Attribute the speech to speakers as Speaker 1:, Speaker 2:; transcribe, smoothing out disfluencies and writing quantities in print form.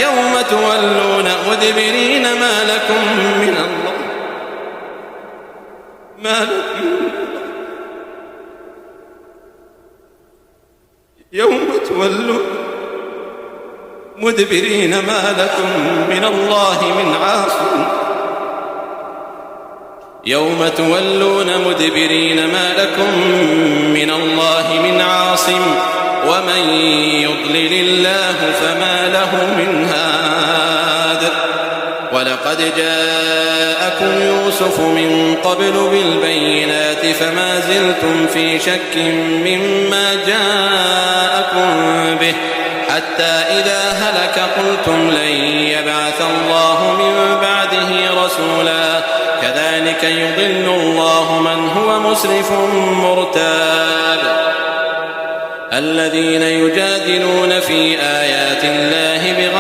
Speaker 1: يوم تولون مدبرين ما لكم من الله يوم تولون مدبرين ما لكم من الله من عاصم يوم تولون مدبرين ما لكم من الله من عاصم ومن يضلل الله فما له من هاد ولقد جاءكم يوسف من قبل بالبينات فما زلتم في شك مما جاءكم به حتى إذا هلك قلتم لن يبعث الله من بعده رسولا كذلك يضل الله من هو مسرف مرتاب الذين يجادلون في آيات الله بغير